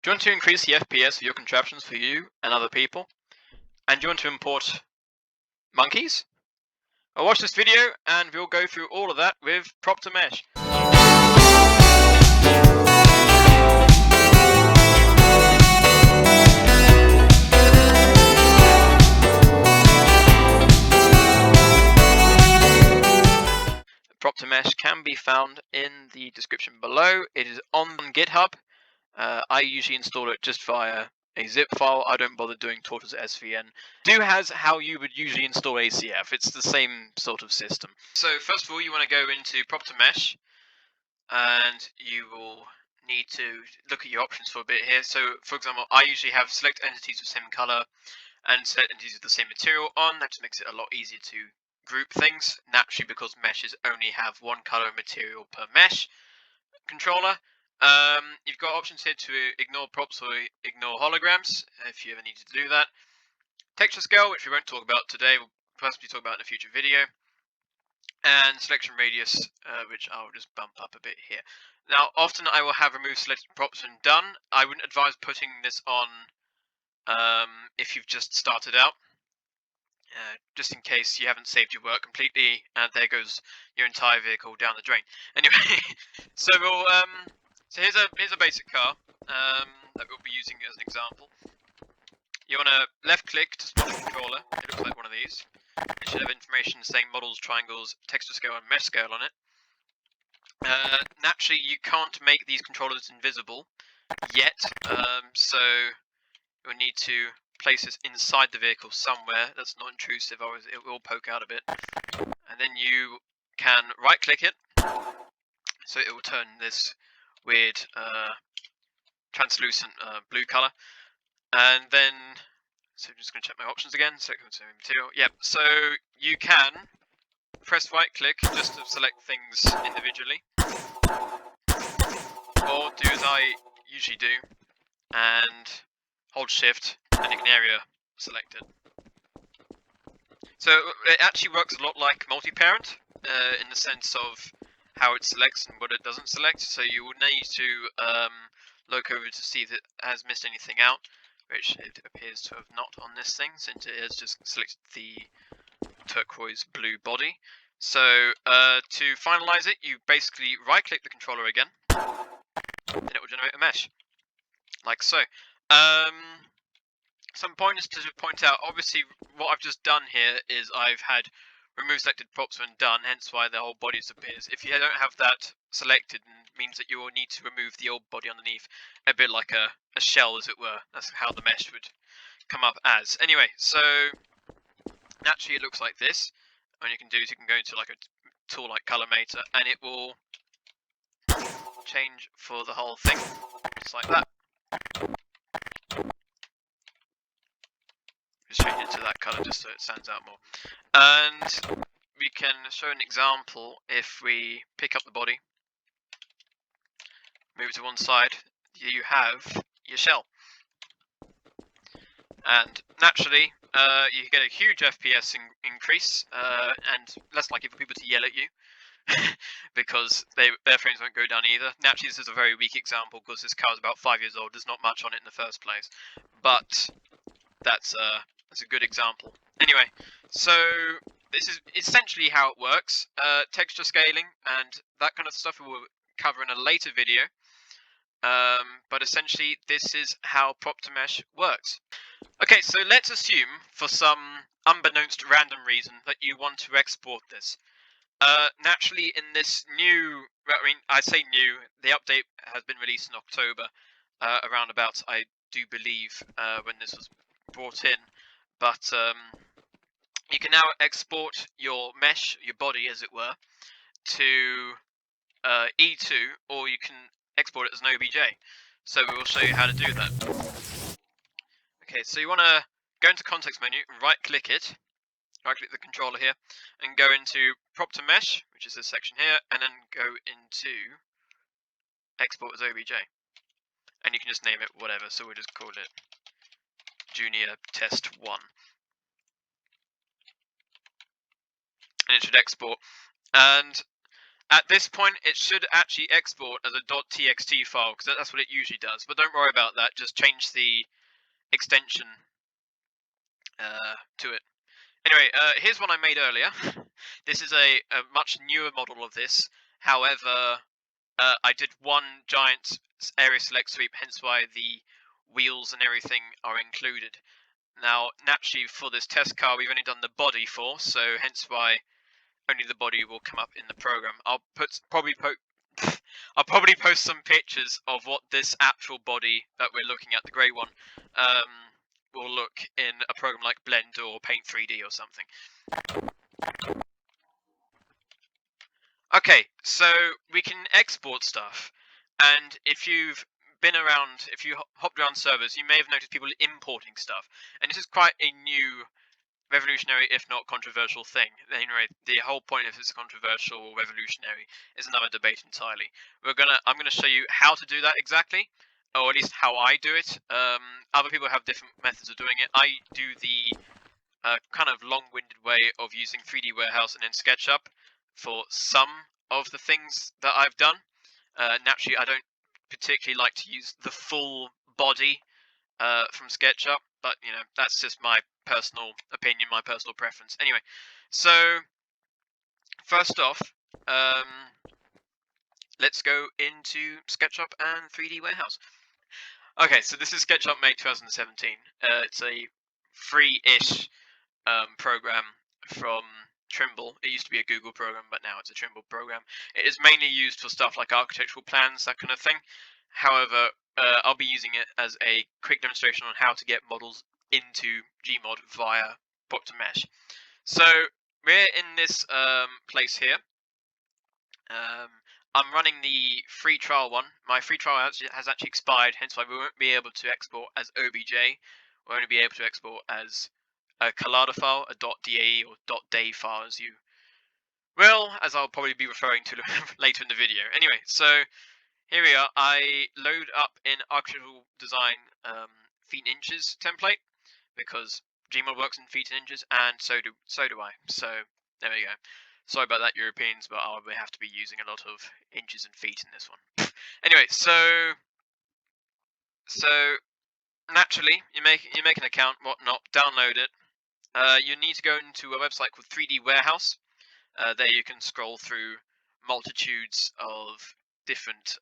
Do you want to increase the FPS of your contraptions for you and other people? And do you want to import monkeys? Well, watch this video and we'll go through all of that with prop2mesh. Prop2mesh can be found in the description below. It is on GitHub. I usually install it just via a zip file. I don't bother doing tortoise svn. Do has how you would usually install ACF. It's the same sort of system. So first of all, you want to go into prop2mesh, and you will need to look at your options for a bit here. So for example, I usually have select entities with same color and select entities with the same material on. That just makes it a lot easier to group things, naturally, because meshes only have one color material per mesh controller. You've got options here to ignore props or ignore holograms if you ever need to do that. Texture scale, which we won't talk about today, we'll possibly talk about in a future video. And selection radius, which I'll just bump up a bit here. Now, often I will have remove selected props when done. I wouldn't advise putting this on if you've just started out. Just in case you haven't saved your work completely, and there goes your entire vehicle down the drain. Anyway, so we'll so here's a basic car that we'll be using as an example. You want to left click to spot the controller. It looks like one of these. It should have information saying models, triangles, texture scale, and mesh scale on it. Naturally, you can't make these controllers invisible yet, so you'll need to place this inside the vehicle somewhere that's not intrusive, otherwise it will poke out a bit. And then you can right click it, so it will turn this weird translucent blue color. And then, so I'm just going to check my options again, select material. Yep, so you can press right click just to select things individually, or do as I usually do and hold shift and an area selected. So it actually works a lot like multi-parent in the sense of how it selects and what it doesn't select. So you will need to look over to see if it has missed anything out, which it appears to have not on this thing, since it has just selected the turquoise blue body. So to finalize it, you basically right click the controller again, and it will generate a mesh, like so. Some pointers to point out. Obviously, what I've just done here is I've had remove selected props when done, hence why the whole body disappears. If you don't have that selected, it means that you will need to remove the old body underneath, a bit like a shell, as it were. That's how the mesh would come up as. Anyway, so naturally it looks like this. What you can do is you can go into like a tool like Colormator, and it will change for the whole thing, just like that. Just change it to that color just so it stands out more. And we can show an example if we pick up the body, move it to one side, you have your shell. And naturally, you get a huge FPS increase, and less likely for people to yell at you, because their frames won't go down either. Naturally, this is a very weak example, because this car is about 5 years old, there's not much on it in the first place. But that's a good example. Anyway, so this is essentially how it works. Texture scaling and that kind of stuff we will cover in a later video. But essentially, this is how prop2mesh works. Okay, so let's assume, for some unbeknownst random reason, that you want to export this. Naturally, in this new, I say new, the update has been released in October, around about, I do believe, when this was brought in. But you can now export your mesh, your body as it were, to E2, or you can export it as an OBJ. So we will show you how to do that. Okay, so you want to go into context menu, right click it, right click the controller here, and go into prop2mesh, which is this section here, and then go into export as OBJ. And you can just name it whatever, so we'll just call it Junior Test 1. And it should export. And At this point, it should actually export as a .txt file, because that's what it usually does. But don't worry about that. Just change the extension to it. Anyway, here's one I made earlier. This is a much newer model of this. However, I did one giant area select sweep, hence why the wheels and everything are included. Now, naturally, for this test car, we've only done the body for, so hence why only the body will come up in the program. I'll probably post some pictures of what this actual body that we're looking at, the grey one, will look in a program like Blender or Paint 3D or something. Okay, so we can export stuff, and if you've been around, if you hopped around servers, you may have noticed people importing stuff, and this is quite a new, revolutionary, if not controversial thing. Anyway, the whole point if it's controversial or revolutionary is another debate entirely. I'm gonna show you how to do that exactly, or at least how I do it. Other people have different methods of doing it. I do the kind of long-winded way of using 3D Warehouse and then SketchUp for some of the things that I've done. Naturally, I don't particularly like to use the full body from SketchUp, but you know, that's just my personal opinion, my personal preference. Anyway, so first off, let's go into SketchUp and 3D Warehouse. Okay, so this is SketchUp May 2017. It's a free-ish program from Trimble. It used to be a Google program, but now it's a Trimble program. It is mainly used for stuff like architectural plans, that kind of thing. However, I'll be using it as a quick demonstration on how to get models into Gmod via Book to Mesh. So we're in this place here. I'm running the free trial one. My free trial has actually expired, hence why we won't be able to export as OBJ. We'll only be able to export as a collada file, a .dae or .day file, as you will, as I'll probably be referring to later in the video. Anyway, so here we are. I load up in architectural design feet and inches template, because Gmod works in feet and inches, and so do I. So there we go. Sorry about that, Europeans, but I'll have to be using a lot of inches and feet in this one. Anyway, so naturally, you make an account, whatnot, download it. You need to go into a website called 3D Warehouse. There you can scroll through multitudes of different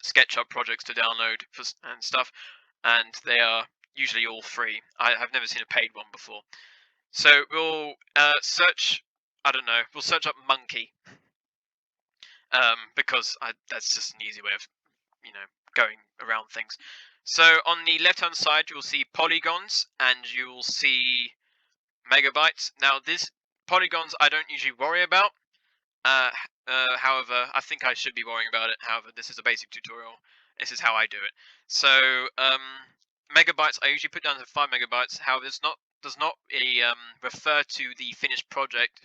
SketchUp projects to download and stuff, and they are usually all free. I've never seen a paid one before. So we'll search, I don't know, we'll search up monkey, because that's just an easy way of, you know, going around things. So on the left-hand side, you'll see polygons, and you'll see megabytes. Now, this polygons I don't usually worry about. However, I think I should be worrying about it. However, this is a basic tutorial. This is how I do it. So megabytes I usually put down to 5 megabytes. However, it does not refer to the finished project.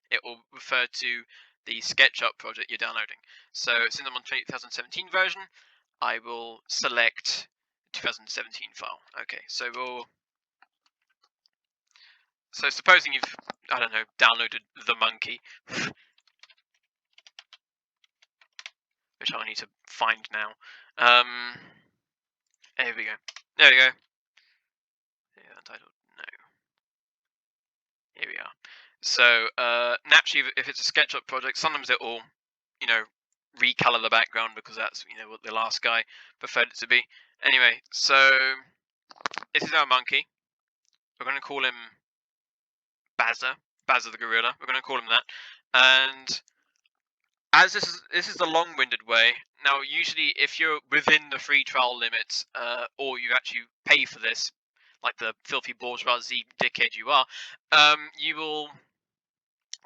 It will refer to the SketchUp project you're downloading. So since I'm on 2017 version, I will select 2017 file. Okay, so supposing you've, I don't know, downloaded the monkey, which I'll need to find now. There we go. There we go. Yeah, Untitled, no. Here we are. So naturally, if it's a SketchUp project, sometimes it will, you know, recolor the background, because that's, you know, what the last guy preferred it to be. Anyway, so this is our monkey. We're going to call him Bazza the gorilla. We're going to call him that. And as this is the long-winded way. Now, usually, if you're within the free trial limits, or you actually pay for this, like the filthy bourgeoisie dickhead you are, you will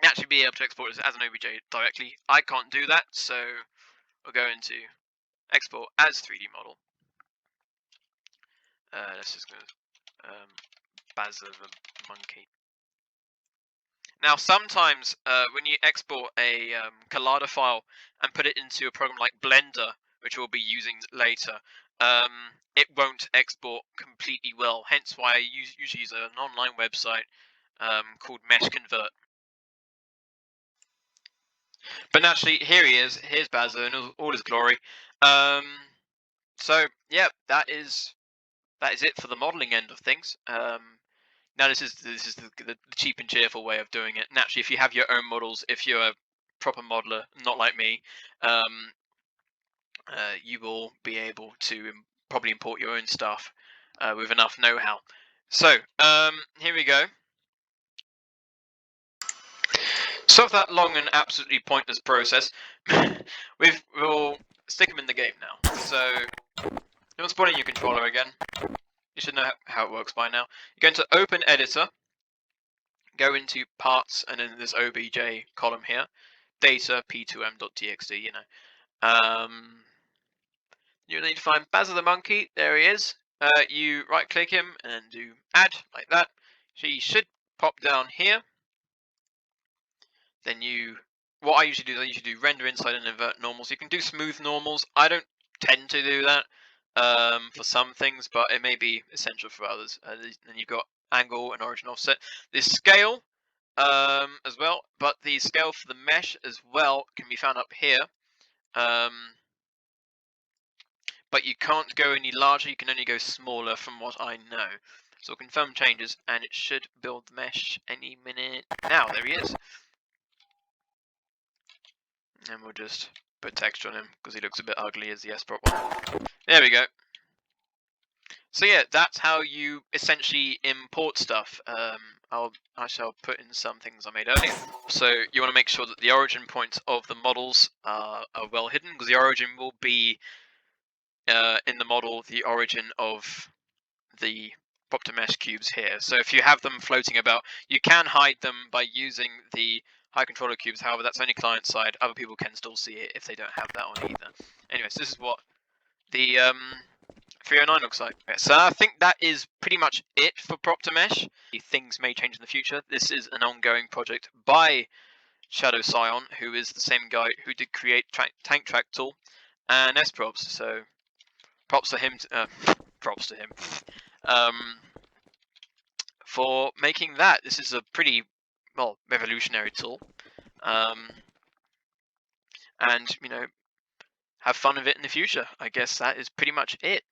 actually be able to export this as an OBJ directly. I can't do that, so we'll go into export as 3D model. Let's just go Bazza the monkey. Now, sometimes when you export a collada file and put it into a program like Blender, which we'll be using later, it won't export completely well. Hence why I usually use an online website called Mesh Convert. But naturally, here he is. Here's Bazza in all his glory. So yeah, that is it for the modelling end of things. Now this is the cheap and cheerful way of doing it. Naturally, if you have your own models, if you're a proper modeler, not like me, you will be able to probably import your own stuff with enough know-how. So here we go. So of that long and absolutely pointless process, we'll stick them in the game now. So you're spawning your controller again. You should know how it works by now. You're going to open editor, go into parts, and then this OBJ column here, data p2m.txt. You need to find Bazza the monkey. There he is. You right click him and do add like that. He should pop down here. Then what I usually do is I usually do render inside and invert normals. You can do smooth normals. I don't tend to do that for some things, but it may be essential for others. Then you've got angle and origin offset. The scale as well, but the scale for the mesh as well can be found up here. But you can't go any larger, you can only go smaller from what I know. So we'll confirm changes, and it should build the mesh any minute now. There he is. And we'll just put texture on him, because he looks a bit ugly as the S-prop one. There we go. So yeah, that's how you essentially import stuff. I shall put in some things I made earlier. So you want to make sure that the origin points of the models are well hidden, because the origin will be in the model the origin of the prop-to-mesh cubes here. So if you have them floating about, you can hide them by using the high controller cubes. However, that's only client side. Other people can still see it if they don't have that on either. Anyways, this is what the 309 looks like. So I think that is pretty much it for prop-to-mesh. Things may change in the future. This is an ongoing project by Shadow Scion, who is the same guy who did create Tank Track Tool and S-props. So props to him. Props to him. For making that. This is a pretty, well, revolutionary tool. And, have fun with it in the future. I guess that is pretty much it.